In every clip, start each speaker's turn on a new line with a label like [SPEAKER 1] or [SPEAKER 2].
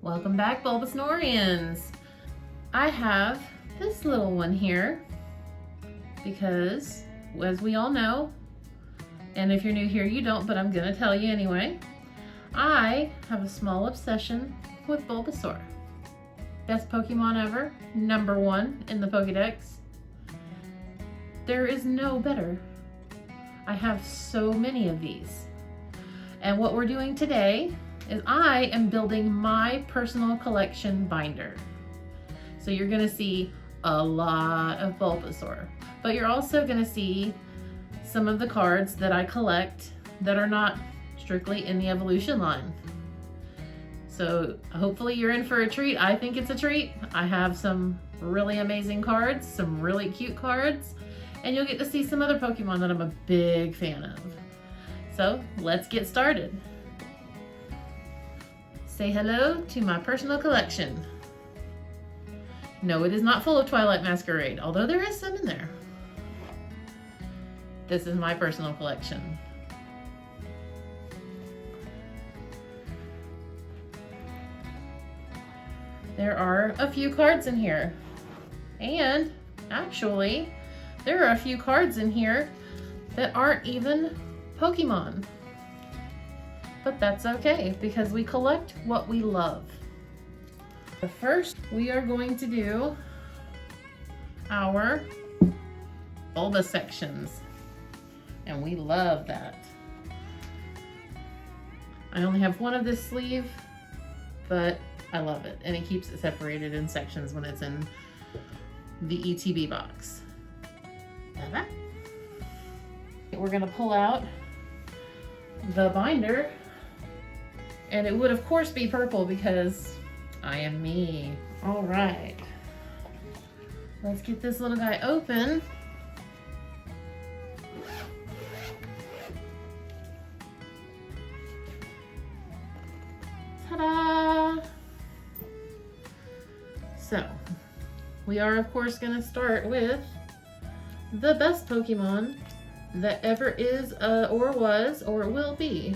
[SPEAKER 1] Welcome back, BulbaSnorians. I have this little one here because, as we all know, and if you're new here you don't, but I'm gonna tell you anyway, I have a small obsession with Bulbasaur. Best Pokemon ever, #1 in the Pokedex. There is no better. I have so many of these. And what we're doing today is I am building my personal collection binder. So you're gonna see a lot of Bulbasaur, but you're also gonna see some of the cards that I collect that are not strictly in the evolution line. So hopefully you're in for a treat. I think it's a treat. I have some really amazing cards, some really cute cards, and you'll get to see some other Pokemon that I'm a big fan of. So let's get started. Say hello to my personal collection. No, it is not full of Twilight Masquerade, although there is some in there. This is my personal collection. There are a few cards in here. And actually, there are a few cards in here that aren't even Pokemon. But that's okay, because we collect what we love. But first, we are going to do our Bulba sections. And we love that. I only have one of this sleeve, but I love it. And it keeps it separated in sections when it's in the ETB box. We're gonna pull out the binder, and it would of course be purple because I am me. All right, let's get this little guy open. Ta-da! So, we are of course gonna start with the best Pokemon that ever is, or was, or will be,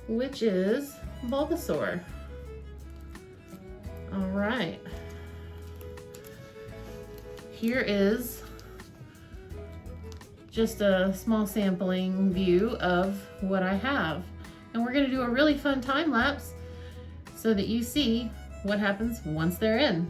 [SPEAKER 1] which is Bulbasaur. All right. Here is just a small sampling view of what I have. And we're gonna do a really fun time lapse so that you see what happens once they're in.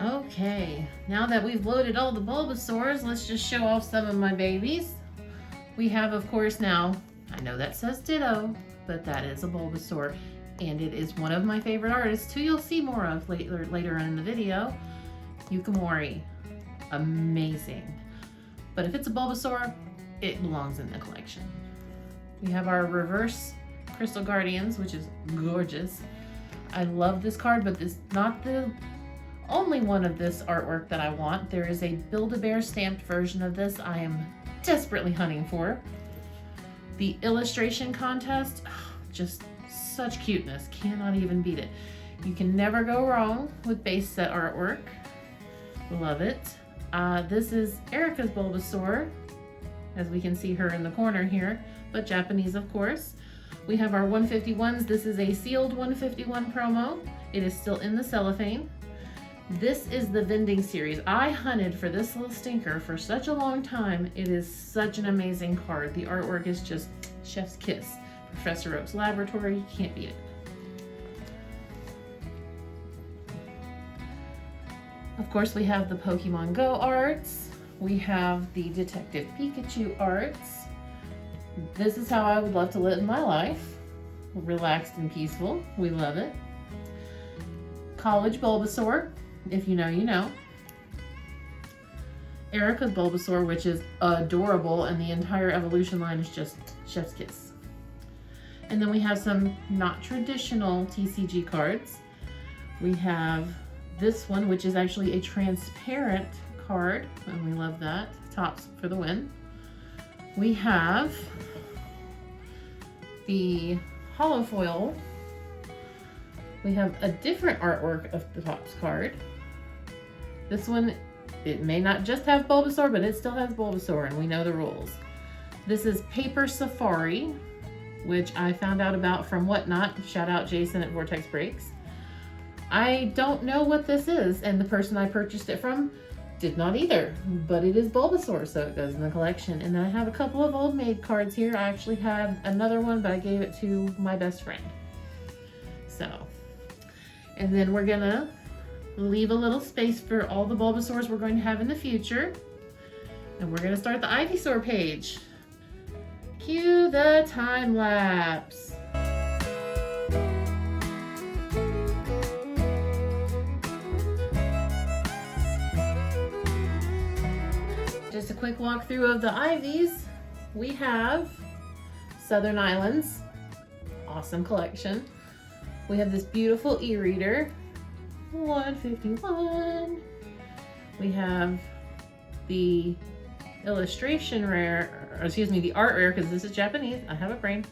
[SPEAKER 1] Okay, now that we've loaded all the Bulbasaurs, let's just show off some of my babies. We have, of course, now, I know that says Ditto, but that is a Bulbasaur, and it is one of my favorite artists, who you'll see more of later on in the video, Yuka Morii. Amazing. But if it's a Bulbasaur, it belongs in the collection. We have our reverse Crystal Guardians, which is gorgeous. I love this card, but it's not the only one of this artwork that I want. There is a Build-A-Bear stamped version of this I am desperately hunting for. The illustration contest, just such cuteness, cannot even beat it. You can never go wrong with base set artwork. Love it. This is Erica's Bulbasaur, as we can see her in the corner here, but Japanese of course. We have our 151s. This is a sealed 151 promo. It is still in the cellophane. This is the vending series. I hunted for this little stinker for such a long time. It is such an amazing card. The artwork is just chef's kiss. Professor Oak's laboratory, you can't beat it. Of course, we have the Pokemon Go arts. We have the Detective Pikachu arts. This is how I would love to live my life. Relaxed and peaceful. We love it. College Bulbasaur. If you know, you know. Erica's Bulbasaur, which is adorable, and the entire evolution line is just chef's kiss. And then we have some not traditional TCG cards. We have this one, which is actually a transparent card, and we love that. Tops for the win. We have the holo foil. We have a different artwork of the Topps card. This one, it may not just have Bulbasaur, but it still has Bulbasaur, and we know the rules. This is Paper Safari, which I found out about from Whatnot. Shout out Jason at Vortex Breaks. I don't know what this is, and the person I purchased it from did not either, but it is Bulbasaur, so it goes in the collection. And then I have a couple of old maid cards here. I actually have another one, but I gave it to my best friend. So, and then we're gonna leave a little space for all the Bulbasaurs we're going to have in the future. And we're gonna start the Ivysaur page. Cue the time lapse. Just a quick walkthrough of the Ivies. We have Southern Islands, awesome collection. We have this beautiful e-reader, 151. We have the illustration rare, or excuse me, the art rare, because this is Japanese. I have a brain.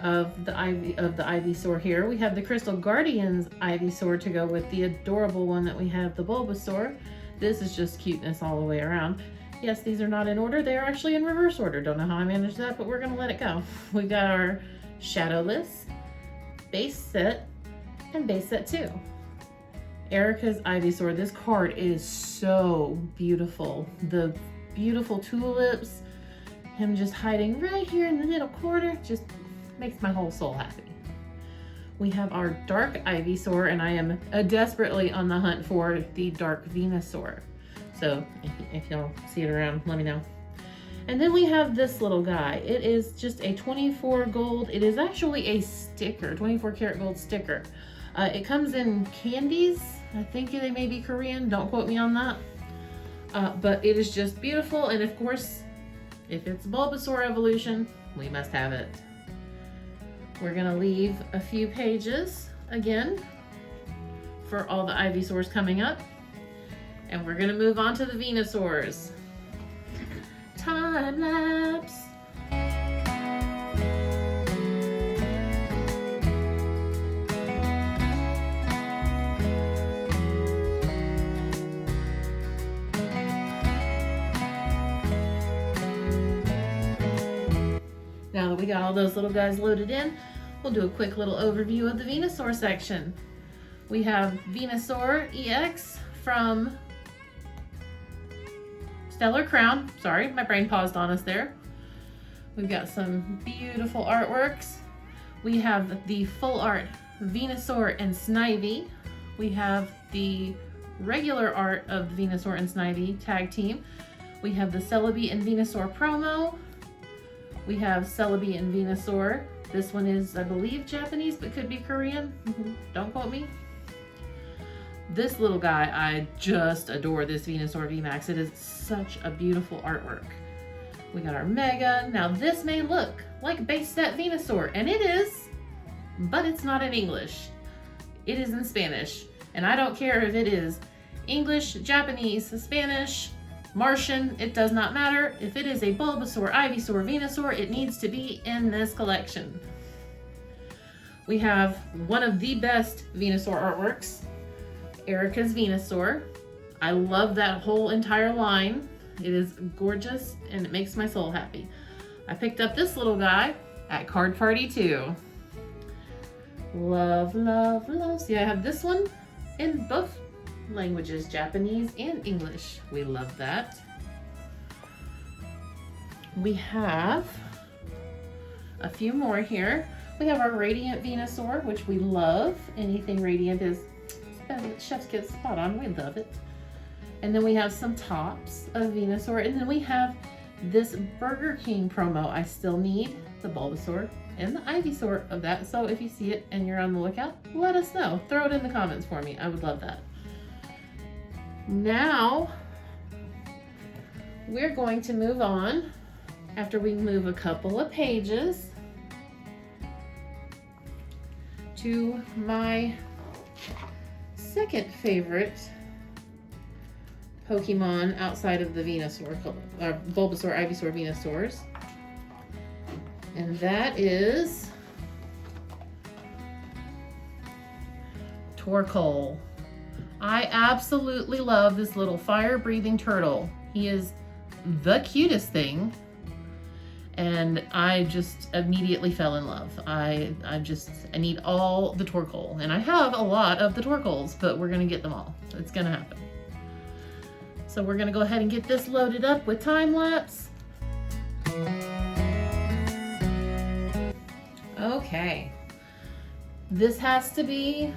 [SPEAKER 1] Of the Ivysaur here. We have the Crystal Guardians Ivysaur to go with the adorable one that we have, the Bulbasaur. This is just cuteness all the way around. Yes, these are not in order. They are actually in reverse order. Don't know how I managed that, but we're gonna let it go. We've got our Shadowless, base set, and base set 2. Erica's Ivysaur. This card is so beautiful. The beautiful tulips, him just hiding right here in the middle corner, just makes my whole soul happy. We have our Dark Ivysaur, and I am desperately on the hunt for the Dark Venusaur. So if y'all see it around, let me know. And then we have this little guy. It is just a 24 gold. It is actually a sticker, 24 karat gold sticker. It comes in candies. I think they may be Korean. Don't quote me on that. But it is just beautiful. And of course, if it's Bulbasaur evolution, we must have it. We're gonna leave a few pages again for all the Ivysaurs coming up. And we're gonna move on to the Venusaurs. Time lapse. Now that we got all those little guys loaded in, we'll do a quick little overview of the Venusaur section. We have Venusaur EX from Stellar Crown. Sorry, my brain paused on us there. We've got some beautiful artworks. We have the full art Venusaur and Snivy. We have the regular art of Venusaur and Snivy tag team. We have the Celebi and Venusaur promo. We have Celebi and Venusaur. This one is, I believe, Japanese, but could be Korean. Don't quote me. This little guy, I just adore this Venusaur VMAX. It is such a beautiful artwork. We got our Mega. Now this may look like base set Venusaur, and it is, but it's not in English. It is in Spanish, and I don't care if it is English, Japanese, Spanish, Martian, it does not matter. If it is a Bulbasaur, Ivysaur, Venusaur, it needs to be in this collection. We have one of the best Venusaur artworks, Erica's Venusaur. I love that whole entire line. It is gorgeous and it makes my soul happy. I picked up this little guy at Card Party 2. Love, love, love. See, I have this one in both languages, Japanese and English. We love that. We have a few more here. We have our Radiant Venusaur, which we love. Anything Radiant is chef's kiss, spot on. We love it. And then we have some tops of Venusaur, and then we have this Burger King promo. I still need the Bulbasaur and the Ivysaur of that, so if you see it and you're on the lookout, let us know. Throw it in the comments for me. I would love that. Now, we're going to move on after we move a couple of pages to my second favorite Pokemon outside of the Venusaur, Bulbasaur, Ivysaur, Venusaurs. And that is Torkoal. I absolutely love this little fire-breathing turtle. He is the cutest thing, and I just immediately fell in love. I need all the Torkoal, and I have a lot of the Torkoals, but we're gonna get them all. It's gonna happen. So we're gonna go ahead and get this loaded up with time lapse. Okay, this has to be,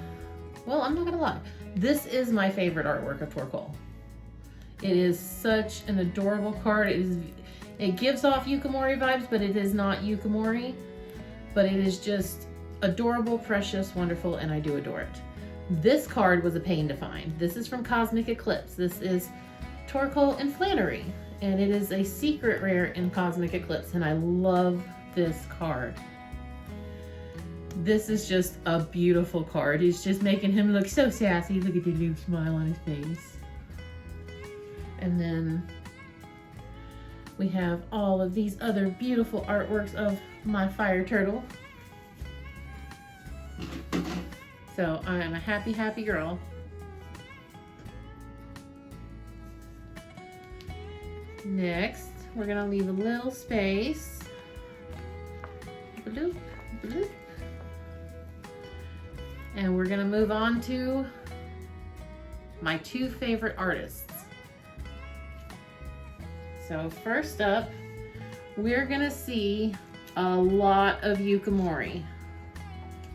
[SPEAKER 1] well, I'm not gonna lie. This is my favorite artwork of Torkoal. It is such an adorable card. It gives off Yuka Morii vibes, but it is not Yuka Morii. But it is just adorable, precious, wonderful, and I do adore it. This card was a pain to find. This is from Cosmic Eclipse. This is Torkoal and Flannery, and it is a secret rare in Cosmic Eclipse, and I love this card. This is just a beautiful card. It's just making him look so sassy. Look at the little smile on his face. And then we have all of these other beautiful artworks of my fire turtle. So I am a happy, happy girl. Next, we're gonna leave a little space. Bloop, bloop. And we're gonna move on to my two favorite artists. So first up, we're gonna see a lot of Yuka Morii.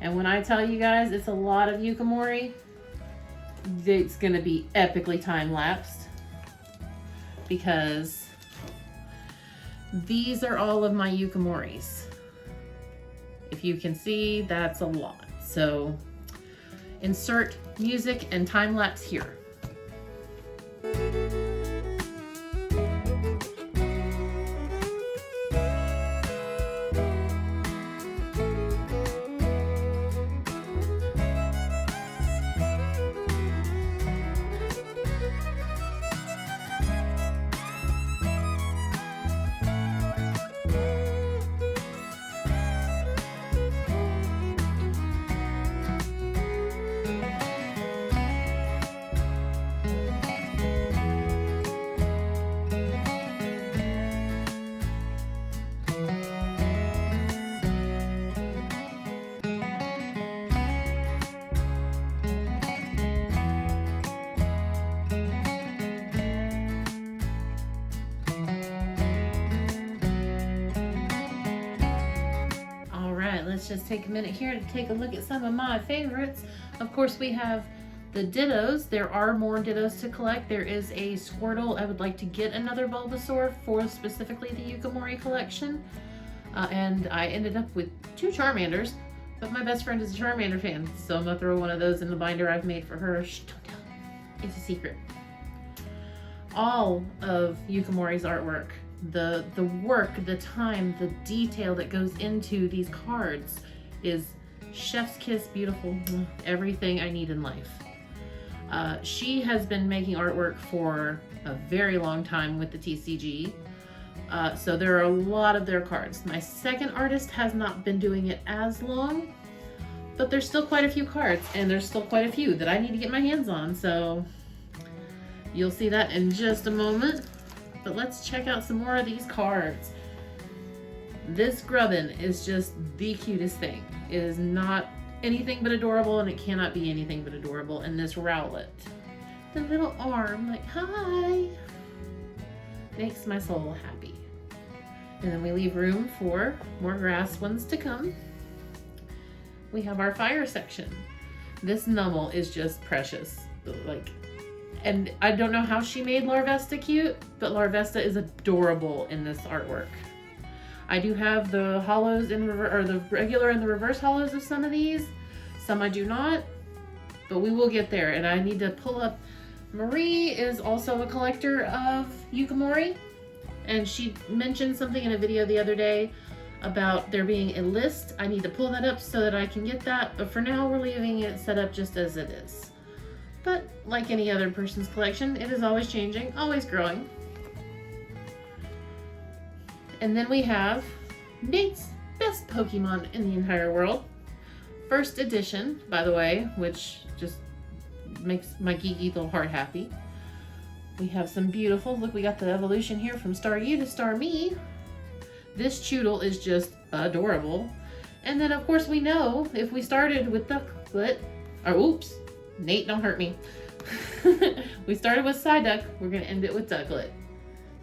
[SPEAKER 1] And when I tell you guys it's a lot of Yuka Morii, it's gonna be epically time-lapsed, because these are all of my Yuka Mories. If you can see, that's a lot. So insert music and time-lapse here. Let's just take a minute here to take a look at some of my favorites. Of course, we have the Dittos. There are more Dittos to collect. There is a Squirtle. I would like to get another Bulbasaur for specifically the Yuka Morii collection. And I ended up with 2 Charmanders, but my best friend is a Charmander fan, so I'm gonna throw one of those in the binder I've made for her. Shh, don't tell. It's a secret. All of Yuka Morii's artwork, the work, the time, the detail that goes into these cards is chef's kiss beautiful. Everything I need in life. She has been making artwork for a very long time with the TCG. So there are a lot of their cards. My second artist has not been doing it as long, but there's still quite a few cards, and there's still quite a few that I need to get my hands on. So you'll see that in just a moment. But let's check out some more of these cards. This Grubbin is just the cutest thing. It is not anything but adorable, and it cannot be anything but adorable. And this Rowlet, the little arm, like, hi, makes my soul happy. And then we leave room for more grass ones to come. We have our fire section. This Numel is just precious. Like, and I don't know how she made Larvesta cute, but Larvesta is adorable in this artwork. I do have the hollows in or the regular and the reverse hollows of some of these. Some I do not, but we will get there. And I need to pull up. Marie is also a collector of Yuka Morii, and she mentioned something in a video the other day about there being a list. I need to pull that up so that I can get that, but for now we're leaving it set up just as it is. But like any other person's collection, it is always changing, always growing. And then we have Nate's best Pokemon in the entire world. First edition, by the way, which just makes my geeky little heart happy. We have some beautiful, look, we got the evolution here from Star U to Star Me. This Choodle is just adorable. And then of course we know if we started with Ducklet, or oops, Nate, don't hurt me. We started with Psyduck, we're gonna end it with Ducklet.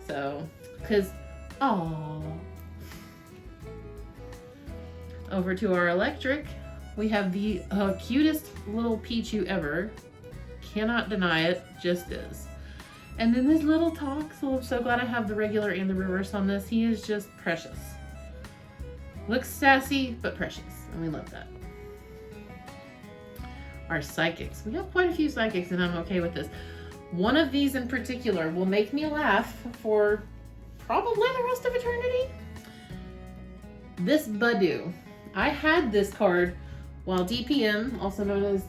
[SPEAKER 1] So, cause, aww. Over to our electric, we have the cutest little Pichu ever. Cannot deny it, just is. And then this little Tox, so I'm so glad I have the regular and the reverse on this. He is just precious. Looks sassy, but precious, and we love that. Our Psychics. We have quite a few Psychics, and I'm okay with this. One of these in particular will make me laugh for probably the rest of eternity. This Badoo. I had this card while DPM, also known as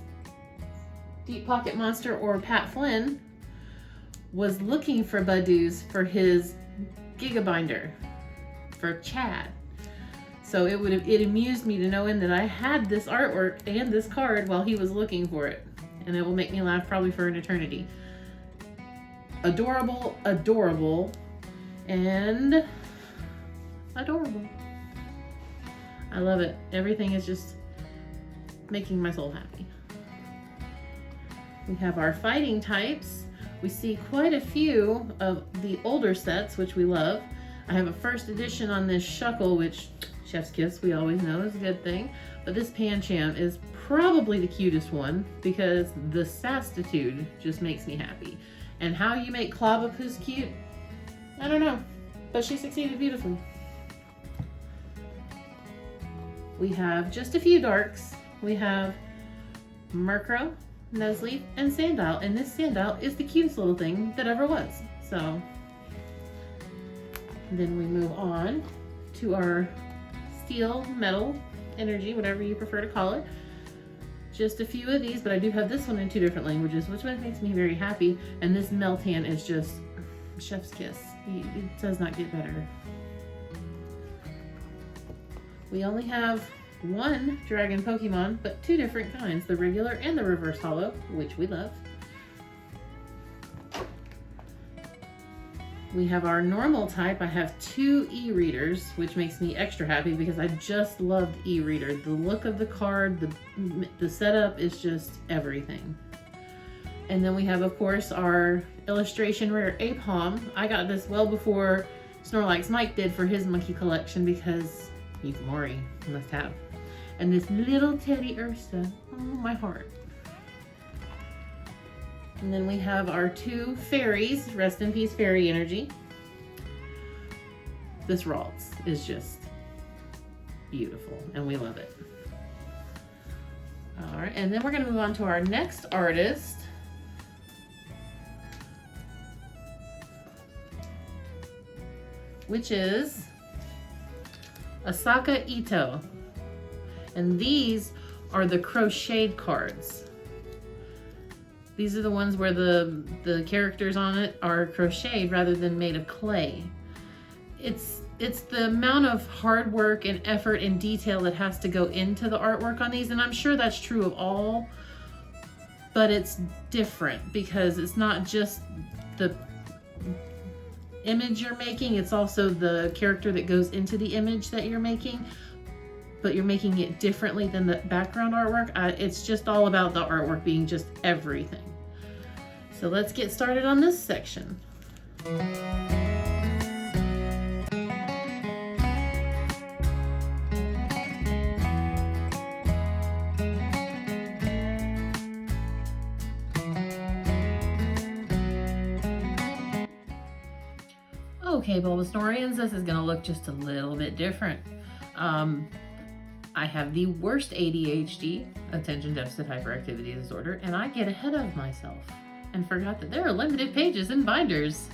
[SPEAKER 1] Deep Pocket Monster or Pat Flynn, was looking for Badoos for his Gigabinder for Chad. So it amused me to knowing that I had this artwork and this card while he was looking for it. And it will make me laugh probably for an eternity. Adorable, adorable, and adorable. I love it. Everything is just making my soul happy. We have our fighting types. We see quite a few of the older sets, which we love. I have a first edition on this Shuckle, which Chef's Kiss, we always know is a good thing. But this Pancham is probably the cutest one because the Sastitude just makes me happy. And how you make Clobbopus cute, I don't know, but she succeeded beautifully. We have just a few darks. We have Murkrow, Nuzleaf, and Sandile, and this Sandile is the cutest little thing that ever was. So then we move on to our Steel, Metal, Energy, whatever you prefer to call it. Just a few of these, but I do have this one in 2 different languages, which makes me very happy. And this Meltan is just Chef's Kiss. It does not get better. We only have one dragon Pokemon, but 2 different kinds, the regular and the reverse holo, which we love. We have our normal type. I have 2 e-readers, which makes me extra happy because I just loved e-reader. The look of the card, the setup is just everything. And then we have, of course, our illustration rare Apom. I got this well before Snorlax Mike did for his monkey collection because Yuka Morii must have. And this little Teddy Ursa, oh my heart. And then we have our 2 fairies, rest in peace fairy energy. This Ralts is just beautiful and we love it. All right, and then we're gonna move on to our next artist. Which is Asaka Ito. And these are the crocheted cards. These are the ones where the characters on it are crocheted rather than made of clay. It's the amount of hard work and effort and detail that has to go into the artwork on these, and I'm sure that's true of all, but it's different because it's not just the image you're making, it's also the character that goes into the image that you're making, but you're making it differently than the background artwork. It's just all about the artwork being just everything. So let's get started on this section. Okay, Bulbasaurians, this is gonna look just a little bit different. I have the worst ADHD, attention deficit hyperactivity disorder, and I get ahead of myself and forgot that there are limited pages in binders.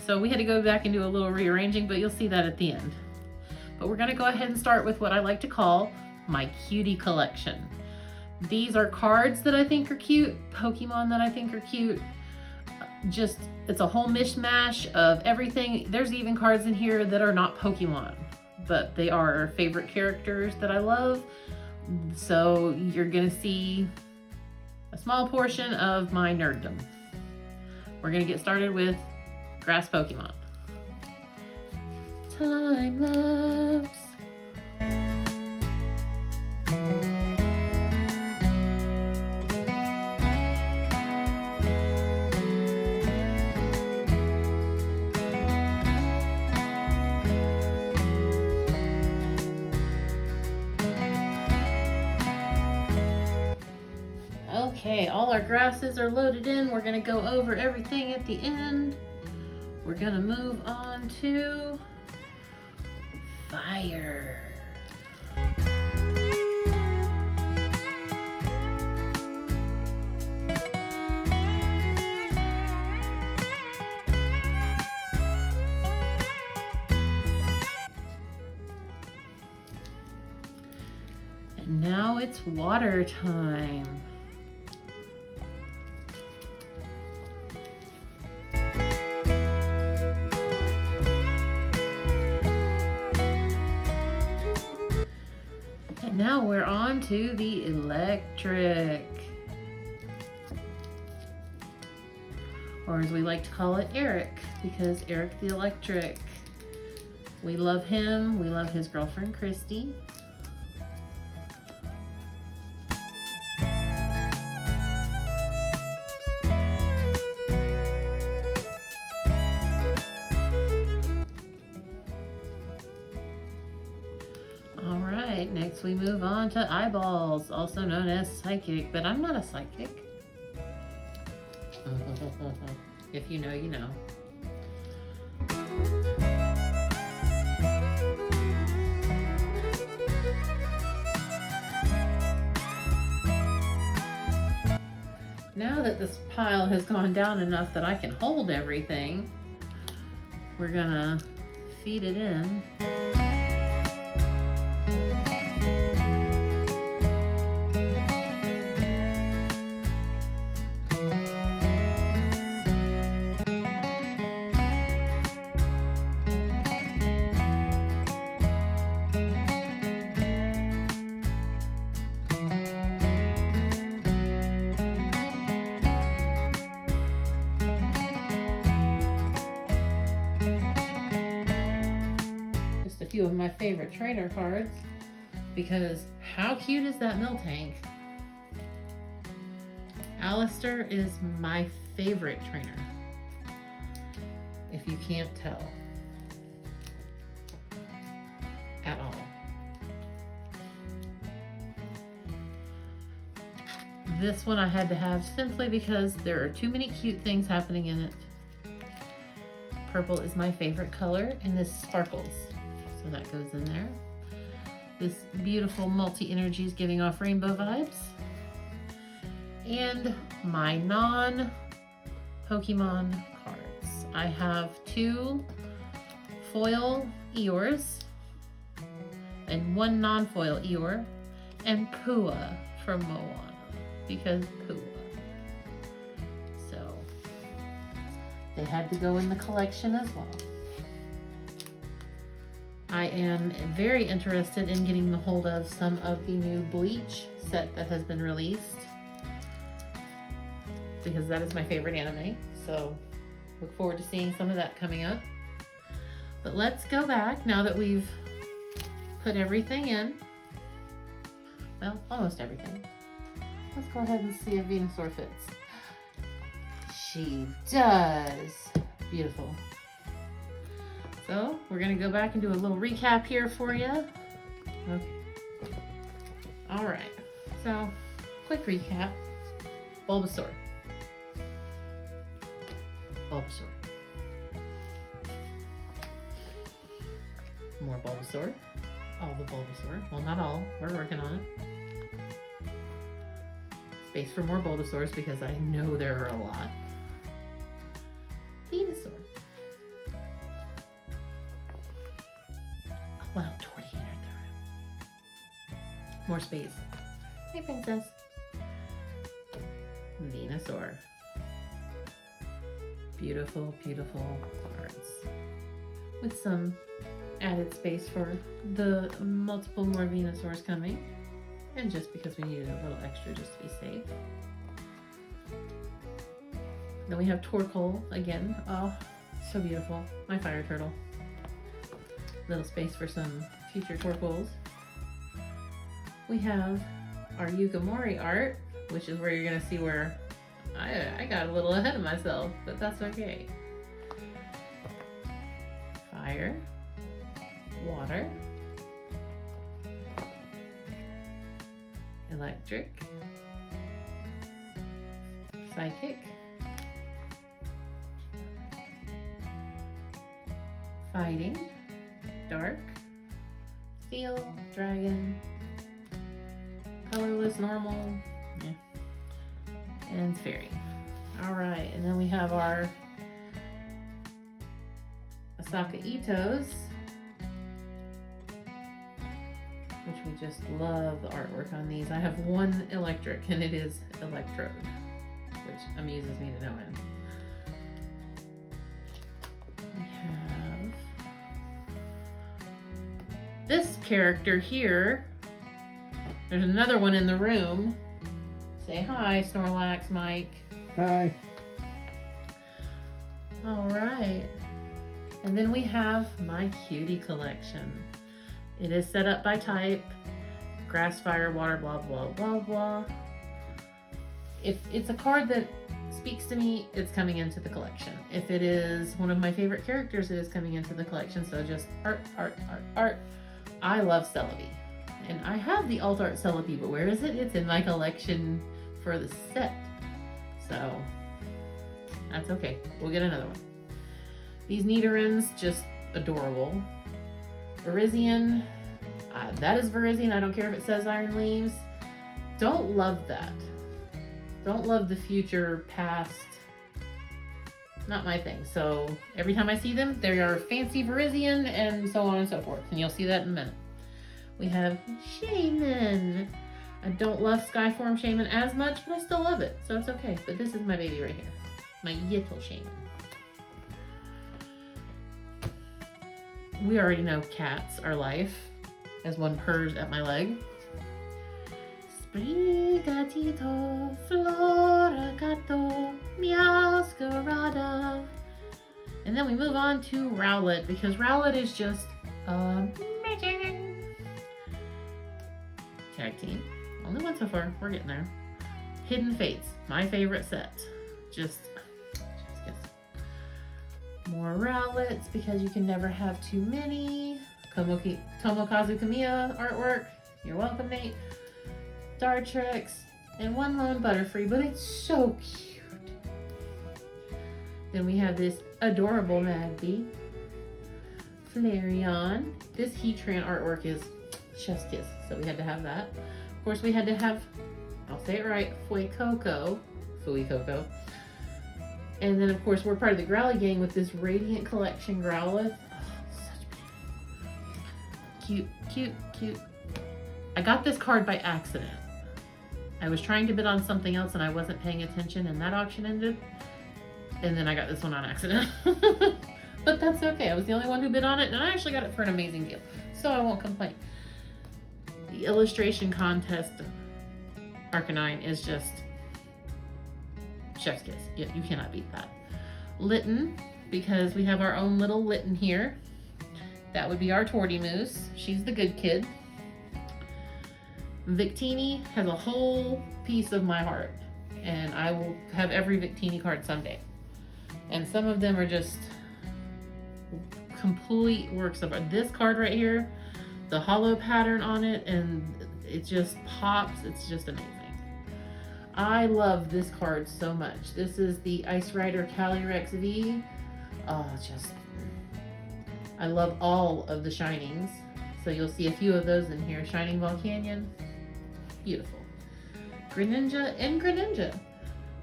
[SPEAKER 1] So we had to go back and do a little rearranging, but you'll see that at the end. But we're gonna go ahead and start with what I like to call my cutie collection. These are cards that I think are cute, Pokemon that I think are cute. Just, it's a whole mishmash of everything. There's even cards in here that are not Pokemon, but they are favorite characters that I love. So you're gonna see a small portion of my nerddom. We're gonna get started with grass Pokemon. Time lapse. Okay, all our grasses are loaded in. We're gonna go over everything at the end. We're gonna move on to fire. And now it's water time. Now we're on to the electric, or as we like to call it, Eric, because Eric the Electric. We love him. We love his girlfriend, Christy. Next we move on to eyeballs, also known as psychic, but I'm not a psychic. If you know, you know. Now that this pile has gone down enough that I can hold everything, we're gonna feed it in. Few of my favorite trainer cards, because how cute is that Miltank? Alistair is my favorite trainer, if you can't tell at all. This one I had to have simply because there are too many cute things happening in it. Purple is my favorite color, and this sparkles. So that goes in there. This beautiful multi-energies giving off rainbow vibes. And my non-Pokemon cards. I have 2 foil Eeyores and 1 non-foil Eeyore and Pua from Moana, because Pua. So they had to go in the collection as well. I am very interested in getting the hold of some of the new Bleach set that has been released, because that is my favorite anime, so look forward to seeing some of that coming up. But let's go back now that we've put everything in. Well, almost everything. Let's go ahead and see if Venusaur fits. She does. Beautiful. So we're gonna go back and do a little recap here for you. Okay. All right. So, quick recap. Bulbasaur. Bulbasaur. More Bulbasaur. All the Bulbasaur. Well, not all. We're working on it. Space for more Bulbasaurs because I know there are a lot. Venusaur. Well, 20 in there. More space. Hey, princess. Venusaur. Beautiful, beautiful cards. With some added space for the multiple more Venusaurs coming. And just because we needed a little extra just to be safe. Then we have Torkoal again. Oh, so beautiful. My fire turtle. Little space for some future Torkoals. We have our Yuka Morii art, which is where you're going to see where I got a little ahead of myself, but that's okay. Fire, water, electric, psychic, fighting, dark, steel, dragon, colorless, normal, yeah, and fairy. All right, and then we have our Asaka Itos, which we just love the artwork on these. I have one electric, and it is Electrode, which amuses me to no end. We have this character here. There's another one in the room. Say hi, Snorlax, Mike.
[SPEAKER 2] Hi.
[SPEAKER 1] All right. And then we have my cutie collection. It is set up by type. Grass, fire, water, blah, blah, blah, blah. If it's a card that speaks to me, it's coming into the collection. If it is one of my favorite characters, it is coming into the collection. So just art, art, art, art. I love Celebi. And I have the alt art Celebi, but where is it? It's in my collection for the set. So that's okay. We'll get another one. These Nidorans, just adorable. Virizion, that is Virizion. I don't care if it says Iron Leaves. Don't love that. Don't love the future, past. Not my thing. So every time I see them, they are fancy Virizion and so on and so forth. And you'll see that in a minute. We have Shaman. I don't love Skyform Shaman as much, but I still love it. So it's okay. But this is my baby right here. My Yittle Shaman. We already know cats are life, as one purrs at my leg. Sprigatito, Floricato, Meowscarada. And then we move on to Rowlet, because Rowlet is just amazing. Tag team. Only one so far. We're getting there. Hidden Fates, my favorite set. Just more Rowlets, because you can never have too many. Tomokazu Kamiya artwork. You're welcome, Nate. Dartrix, and one lone Butterfree, but it's so cute. Then we have this adorable Magby. Flareon. This Heatran artwork is chef's kiss, so we had to have that. Of course, we had to have, I'll say it right, Fuecoco. And then, of course, we're part of the Growly gang with this Radiant Collection Growlithe. Oh, such beauty. Cute, cute, cute. I got this card by accident. I was trying to bid on something else and I wasn't paying attention, and that auction ended. And then I got this one on accident. But that's okay. I was the only one who bid on it, and I actually got it for an amazing deal. So I won't complain. The illustration contest Arcanine is just chef's kiss. You cannot beat that. Litten, because we have our own little Litten here. That would be our Tortymoose. She's the good kid. Victini has a whole piece of my heart, and I will have every Victini card someday. And some of them are just complete works of art. This card right here, the hollow pattern on it, and it just pops. It's just amazing. I love this card so much. This is the Ice Rider Calyrex V. Oh, I love all of the Shinings. So you'll see a few of those in here. Shining Volcanion. Beautiful. Greninja and Greninja.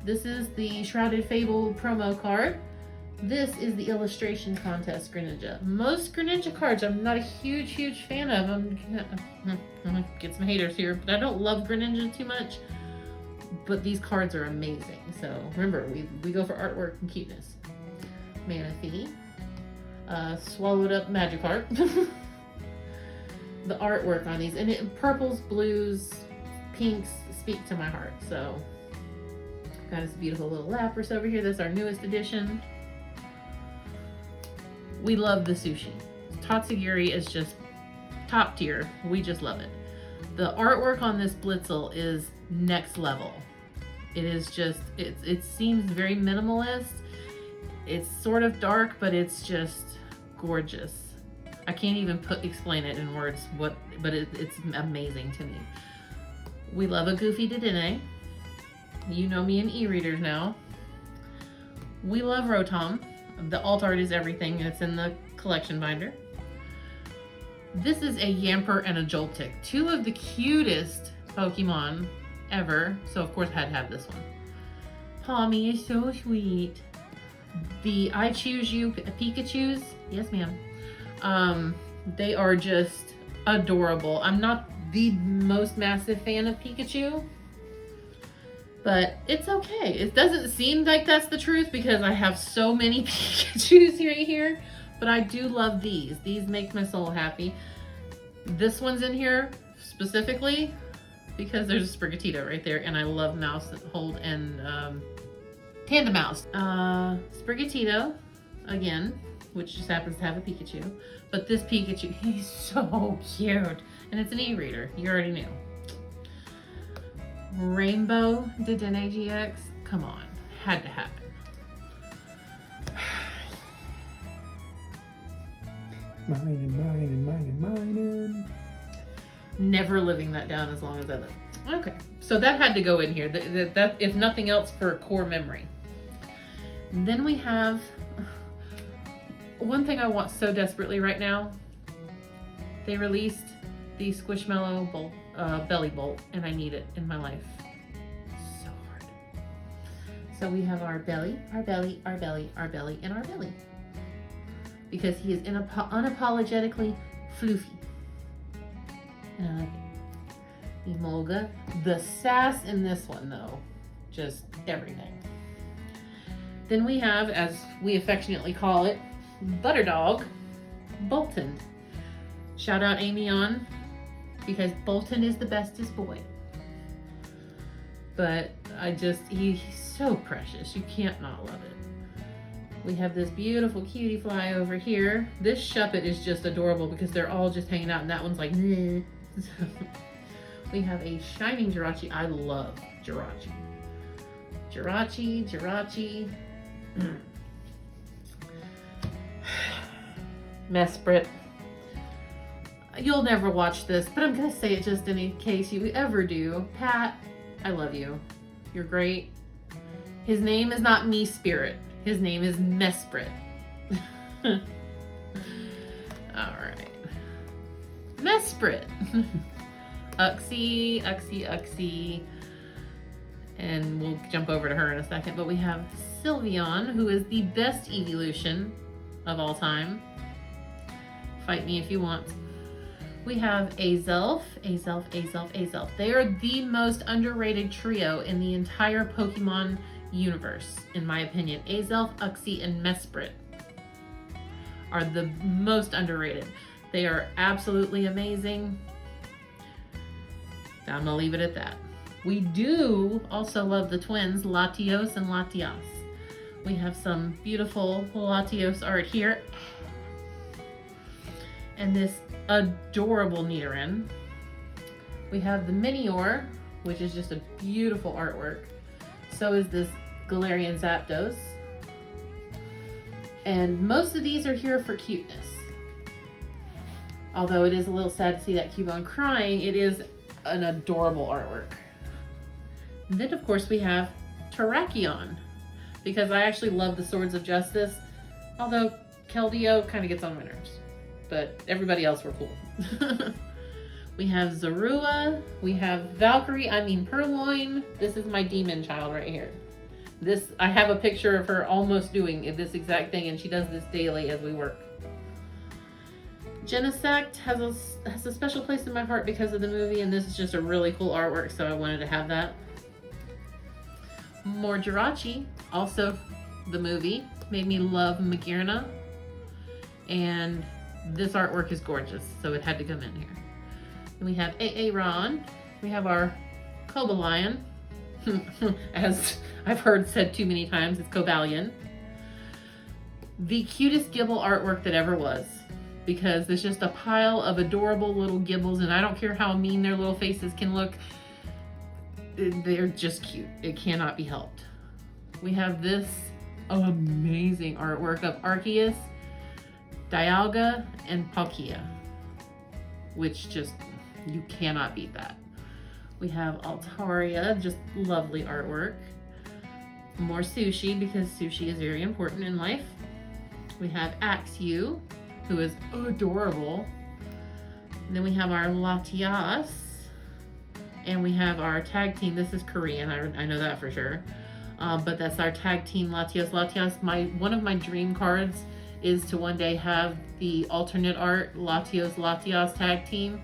[SPEAKER 1] This is the Shrouded Fable promo card. This is the illustration contest Greninja. Most Greninja cards I'm not a huge fan of. I'm gonna get some haters here, but I don't love Greninja too much. but these cards are amazing. So remember, we go for artwork and cuteness. Manaphy. Swallowed up Magikarp. The artwork on these, and purples, blues, pinks speak to my heart. So got this beautiful little Lapras over here. That's our newest addition. We love the sushi. Tatsugiri is just top tier. We just love it. The artwork on this Blitzel is next level. It is just, it seems very minimalist. It's sort of dark, but it's just gorgeous. I can't even explain it in words, but it's amazing to me. We love a goofy Dedenne. You know me and e-readers now. We love Rotom. The alt art is everything, and it's in the collection binder. This is a Yamper and a Joltik, two of the cutest Pokemon ever. So of course I had to have this one. Palmy is so sweet. The I Choose You Pikachus, yes ma'am. They are just adorable. I'm not the most massive fan of Pikachu, but it's okay. It doesn't seem like that's the truth because I have so many Pikachus right here, but I do love these. These make my soul happy. This one's in here specifically because there's a Sprigatito right there, and I love Mouse Hold and Tandemaus. Sprigatito, again, which just happens to have a Pikachu, but this Pikachu, he's so cute, and it's an e-reader. You already knew. Rainbow Dedenne GX, come on, had to happen. Mining. Never living that down as long as I live. Okay, so that had to go in here. That if nothing else, for core memory. And then we have one thing I want so desperately right now. They released the Squishmallow Belly Bolt, and I need it in my life so hard. So we have our belly, our belly, our belly, our belly, and our belly. Because he is unapologetically floofy. And I like it. Emolga. The sass in this one, though, just everything. Then we have, as we affectionately call it, Butterdog Bolton. Shout out Amy on, because Bolton is the bestest boy. But he's so precious. You can't not love it. We have this beautiful cutie fly over here. This Shuppet is just adorable because they're all just hanging out, and that one's like, nah. We have a shining Jirachi. I love Jirachi. Jirachi. Mesprit. You'll never watch this, but I'm gonna say it just in case you ever do. Pat, I love you. You're great. His name is not Me Spirit. His name is Mesprit. All right. Mesprit. Uxie. And we'll jump over to her in a second. But we have Sylveon, who is the best evolution of all time. Fight me if you want. We have Azelf. They are the most underrated trio in the entire Pokemon universe, in my opinion. Azelf, Uxie, and Mesprit are the most underrated. They are absolutely amazing. I'm gonna leave it at that. We do also love the twins, Latios and Latias. We have some beautiful Latios art here. And this adorable Nidoran. We have the Minior, which is just a beautiful artwork. So is this Galarian Zapdos. And most of these are here for cuteness. Although it is a little sad to see that Cubone crying, it is an adorable artwork. And then of course we have Terrakion, because I actually love the Swords of Justice, although Keldeo kind of gets on my nerves, but everybody else were cool. We have Zorua, we have Valkyrie, Purloin. This is my demon child right here. I have a picture of her almost doing this exact thing, and she does this daily as we work. Genesect has a special place in my heart because of the movie, and this is just a really cool artwork, so I wanted to have that. More Jirachi, also the movie, made me love Magirna. And this artwork is gorgeous, so it had to come in here. And we have Ron. We have our Cobalion. As I've heard said too many times, it's Cobalion. The cutest Gibble artwork that ever was, because there's just a pile of adorable little Gibbles, and I don't care how mean their little faces can look, they're just cute. It cannot be helped. We have this amazing artwork of Arceus, Dialga, and Palkia, which just, you cannot beat that. We have Altaria, just lovely artwork. More Sushi, because Sushi is very important in life. We have Axew, who is adorable. And then we have our Latias, and we have our tag team. This is Korean, I know that for sure. But that's our tag team, Latias. Latias, one of my dream cards is to one day have the alternate art Latias tag team.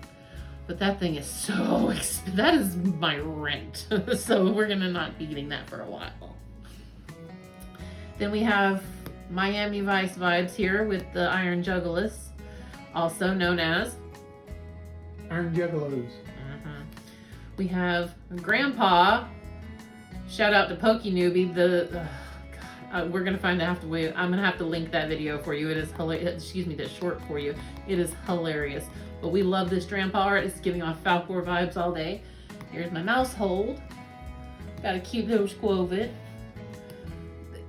[SPEAKER 1] But that thing is so expensive. That is my rent. So we're gonna not be getting that for a while. Then we have Miami Vice vibes here with the Iron Juggalos, also known as
[SPEAKER 2] Iron Juggalos.
[SPEAKER 1] We have Grandpa. Shout out to Pokey Newbie. We're gonna I'm gonna have to link that video for you. It is hilarious. Excuse me, that short for you. It is hilarious. But we love this Drampa art. It's giving off Falcor vibes all day. Here's my mouse hold. Got a cute little Squovit.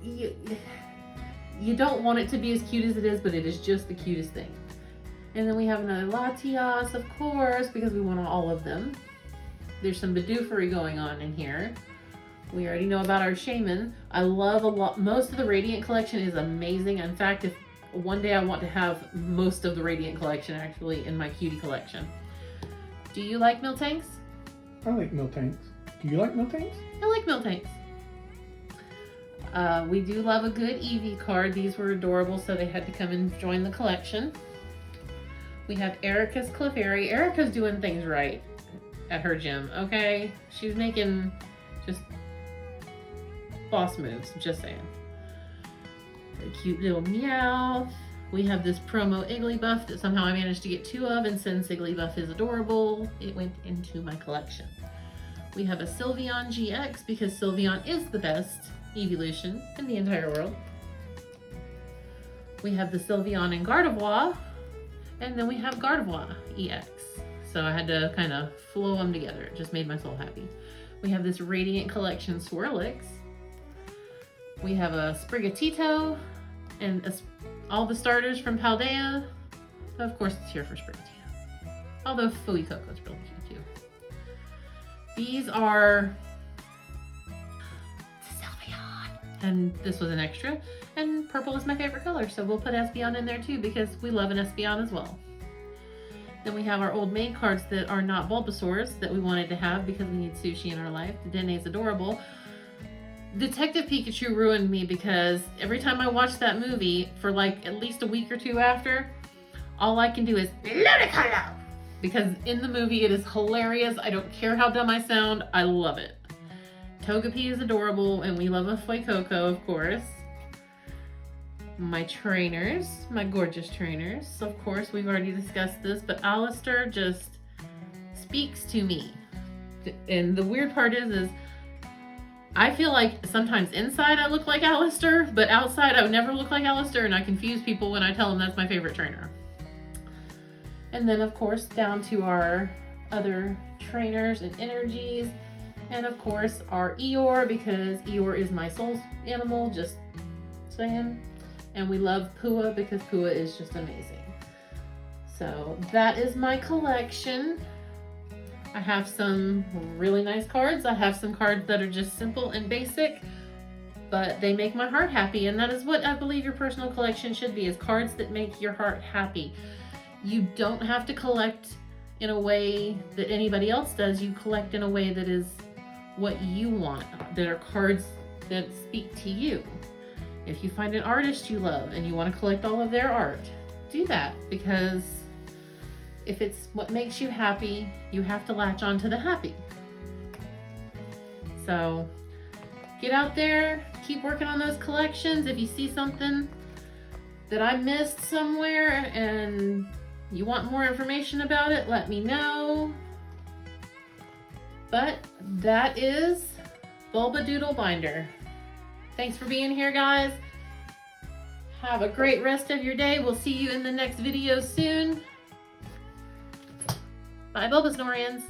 [SPEAKER 1] You don't want it to be as cute as it is, but it is just the cutest thing. And then we have another Latias, of course, because we want all of them. There's some Bidoofery going on in here. We already know about our Shaman. I love a lot. Most of the Radiant collection is amazing. In fact, if one day I want to have most of the Radiant collection actually in my cutie collection. Do you like Miltanks?
[SPEAKER 2] I like Miltanks. Do you like Miltanks?
[SPEAKER 1] I like Miltanks. We do love a good Eevee card. These were adorable, so they had to come and join the collection. We have Erica's Clefairy. Erica's doing things right at her gym, okay? She's making just boss moves, just saying. A cute little Meowth. We have this promo Igglybuff that somehow I managed to get 2 of, and since Igglybuff is adorable, it went into my collection. We have a Sylveon GX because Sylveon is the best evolution in the entire world. We have the Sylveon and Gardevoir, and then we have Gardevoir EX. So I had to kind of flow them together. It just made my soul happy. We have this Radiant Collection Swirlix. We have a Sprigatito and all the starters from Paldea. Of course, it's here for Sprigatito. Although Fuecoco is really cute too. These are Sylveon, and this was an extra. And purple is my favorite color, so we'll put Espeon in there too because we love an Espeon as well. Then we have our old maid cards that are not Bulbasaurs that we wanted to have because we need Sushi in our life. Dene's adorable. Detective Pikachu ruined me because every time I watch that movie for like at least a week or 2 after, all I can do is Ludicolo! Because in the movie it is hilarious. I don't care how dumb I sound. I love it. Togepi is adorable, and we love a Fuecoco, of course. My trainers, my gorgeous trainers. Of course, we've already discussed this, but Alistair just speaks to me. And the weird part is I feel like sometimes inside I look like Alistair, but outside I would never look like Alistair, and I confuse people when I tell them that's my favorite trainer. And then, of course, down to our other trainers and energies. And, of course, our Eeyore, because Eeyore is my soul animal, just saying. And we love Pua because Pua is just amazing. So that is my collection. I have some really nice cards. I have some cards that are just simple and basic, but they make my heart happy. And that is what I believe your personal collection should be, is cards that make your heart happy. You don't have to collect in a way that anybody else does. You collect in a way that is what you want, that are cards that speak to you. If you find an artist you love and you want to collect all of their art, do that, because if it's what makes you happy, you have to latch on to the happy. So get out there, keep working on those collections. If you see something that I missed somewhere and you want more information about it, let me know. But that is BulbaDoodle binder. Thanks for being here, guys. Have a great rest of your day. We'll see you in the next video soon. Bye, BulbaSnorians.